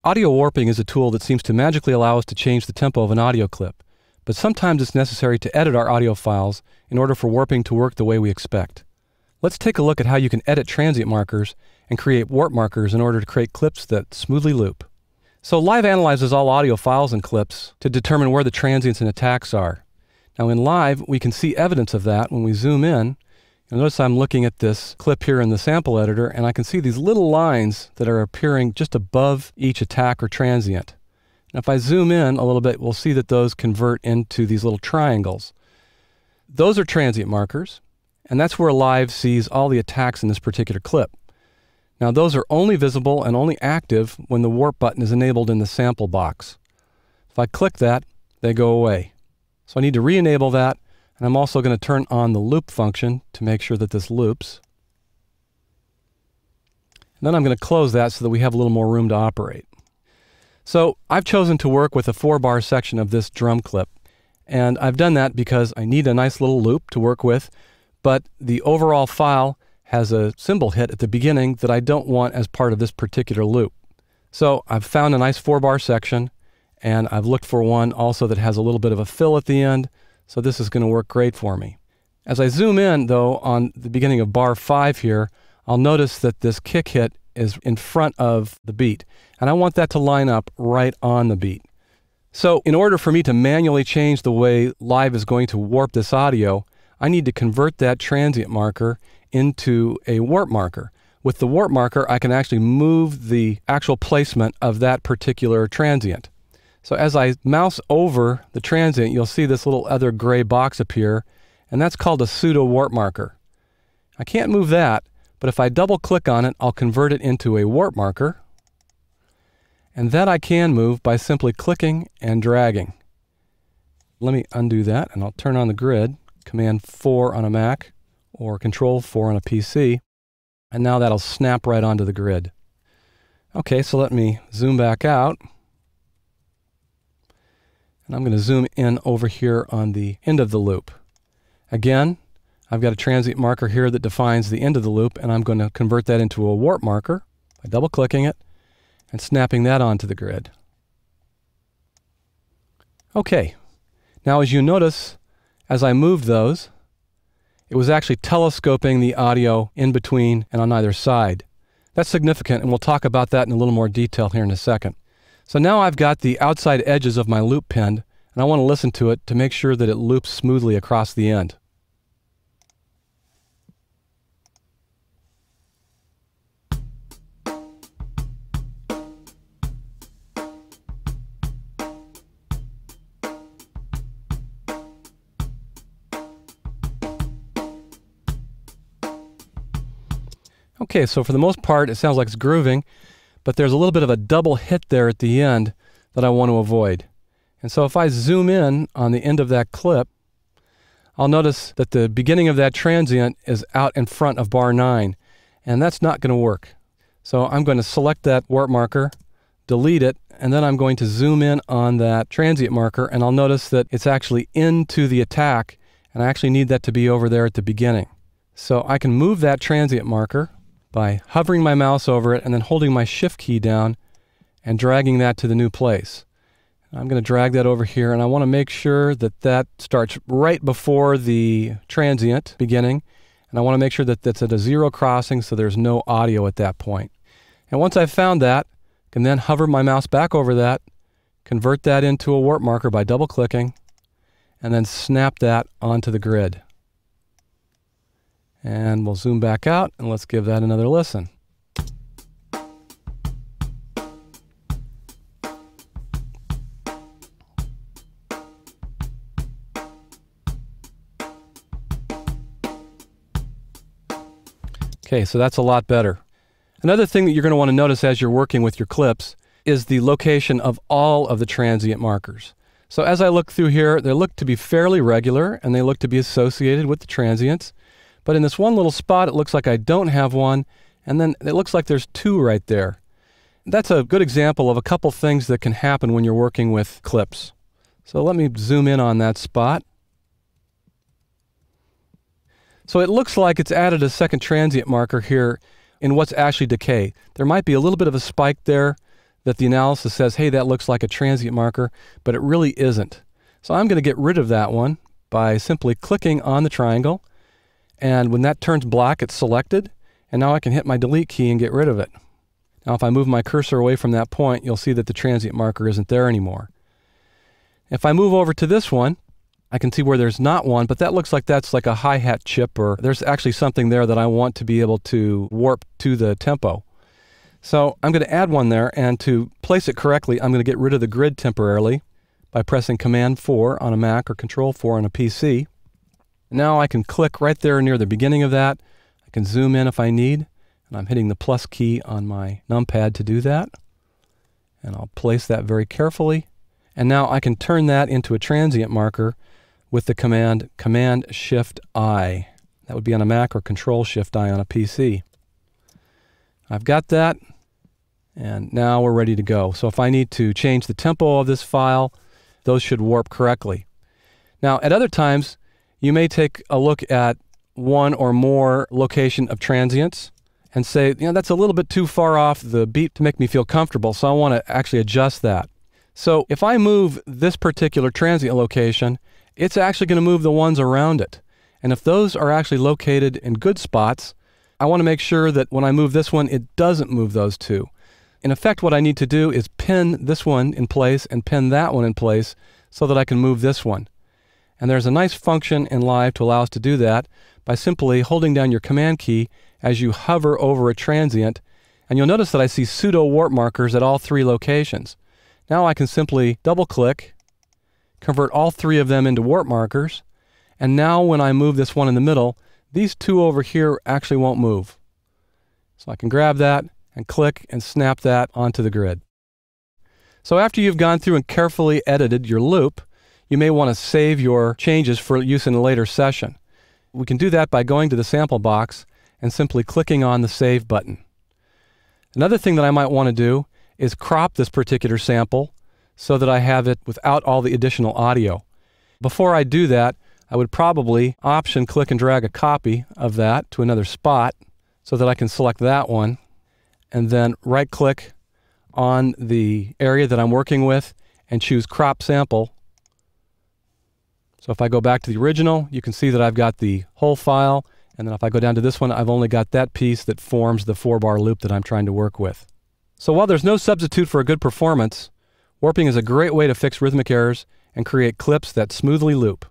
Audio warping is a tool that seems to magically allow us to change the tempo of an audio clip, but sometimes it's necessary to edit our audio files in order for warping to work the way we expect. Let's take a look at how you can edit transient markers and create warp markers in order to create clips that smoothly loop. So Live analyzes all audio files and clips to determine where the transients and attacks are. Now in Live, we can see evidence of that when we zoom in. You'll notice I'm looking at this clip here in the sample editor, and I can see these little lines that are appearing just above each attack or transient. And if I zoom in a little bit, we'll see that those convert into these little triangles. Those are transient markers, and that's where Live sees all the attacks in this particular clip. Now those are only visible and only active when the warp button is enabled in the sample box. If I click that, they go away. So I need to re-enable that, and I'm also going to turn on the loop function to make sure that this loops. And then I'm going to close that so that we have a little more room to operate. So I've chosen to work with a 4-bar section of this drum clip, and I've done that because I need a nice little loop to work with, but the overall file has a cymbal hit at the beginning that I don't want as part of this particular loop. So I've found a nice 4-bar section, and I've looked for one also that has a little bit of a fill at the end, so this is going to work great for me. As I zoom in, though, on the beginning of bar 5 here, I'll notice that this kick hit is in front of the beat, and I want that to line up right on the beat. So in order for me to manually change the way Live is going to warp this audio, I need to convert that transient marker into a warp marker. With the warp marker, I can actually move the actual placement of that particular transient. So as I mouse over the transient, you'll see this little other gray box appear, and that's called a pseudo warp marker. I can't move that, but if I double click on it, I'll convert it into a warp marker, and that I can move by simply clicking and dragging. Let me undo that, and I'll turn on the grid, Command 4 on a Mac, or Control 4 on a PC, and now that'll snap right onto the grid. Okay, so let me zoom back out, and I'm going to zoom in over here on the end of the loop. Again, I've got a transient marker here that defines the end of the loop, and I'm going to convert that into a warp marker by double-clicking it and snapping that onto the grid. Okay, now as you notice, as I moved those, it was actually telescoping the audio in between and on either side. That's significant, and we'll talk about that in a little more detail here in a second. So now I've got the outside edges of my loop pinned, and I want to listen to it to make sure that it loops smoothly across the end. Okay, so for the most part, it sounds like it's grooving, but there's a little bit of a double hit there at the end that I want to avoid. And so if I zoom in on the end of that clip, I'll notice that the beginning of that transient is out in front of bar 9, and that's not going to work. So I'm going to select that warp marker, delete it, and then I'm going to zoom in on that transient marker, and I'll notice that it's actually into the attack, and I actually need that to be over there at the beginning. So I can move that transient marker by hovering my mouse over it and then holding my shift key down and dragging that to the new place. I'm going to drag that over here, and I want to make sure that that starts right before the transient beginning, and I want to make sure that that's at a 0 crossing so there's no audio at that point. And once I've found that, I can then hover my mouse back over that, convert that into a warp marker by double clicking, and then snap that onto the grid. And we'll zoom back out, and let's give that another listen. Okay, so that's a lot better. Another thing that you're going to want to notice as you're working with your clips is the location of all of the transient markers. So as I look through here, they look to be fairly regular, and they look to be associated with the transients. But in this one little spot, it looks like I don't have one, and then it looks like there's 2 right there. That's a good example of a couple things that can happen when you're working with clips. So let me zoom in on that spot. So it looks like it's added a second transient marker here in what's actually decay. There might be a little bit of a spike there that the analysis says, hey, that looks like a transient marker, but it really isn't. So I'm going to get rid of that one by simply clicking on the triangle, and when that turns black, it's selected, and now I can hit my delete key and get rid of it. Now if I move my cursor away from that point, you'll see that the transient marker isn't there anymore. If I move over to this one, I can see where there's not one, but that looks like that's like a hi-hat chip, or there's actually something there that I want to be able to warp to the tempo. So I'm going to add one there, and to place it correctly, I'm going to get rid of the grid temporarily by pressing Command 4 on a Mac or Control 4 on a PC. Now I can click right there near the beginning of that. I can zoom in if I need, and I'm hitting the plus key on my numpad to do that. And I'll place that very carefully. And now I can turn that into a transient marker with the Command-Shift-I. That would be on a Mac, or Control-Shift-I on a PC. I've got that, and now we're ready to go. So if I need to change the tempo of this file, those should warp correctly. Now at other times, you may take a look at one or more location of transients and say, that's a little bit too far off the beat to make me feel comfortable, so I want to actually adjust that. So if I move this particular transient location, it's actually going to move the ones around it. And if those are actually located in good spots, I want to make sure that when I move this one, it doesn't move those two. In effect, what I need to do is pin this one in place and pin that one in place so that I can move this one. And there's a nice function in Live to allow us to do that by simply holding down your Command key as you hover over a transient. And you'll notice that I see pseudo warp markers at all three locations. Now I can simply double-click, convert all three of them into warp markers, and now when I move this one in the middle, these two over here actually won't move. So I can grab that and click and snap that onto the grid. So after you've gone through and carefully edited your loop, you may want to save your changes for use in a later session. We can do that by going to the sample box and simply clicking on the Save button. Another thing that I might want to do is crop this particular sample so that I have it without all the additional audio. Before I do that, I would probably Option click and drag a copy of that to another spot so that I can select that one, and then right click on the area that I'm working with and choose Crop Sample. So if I go back to the original, you can see that I've got the whole file, and then if I go down to this one, I've only got that piece that forms the 4-bar loop that I'm trying to work with. So while there's no substitute for a good performance, warping is a great way to fix rhythmic errors and create clips that smoothly loop.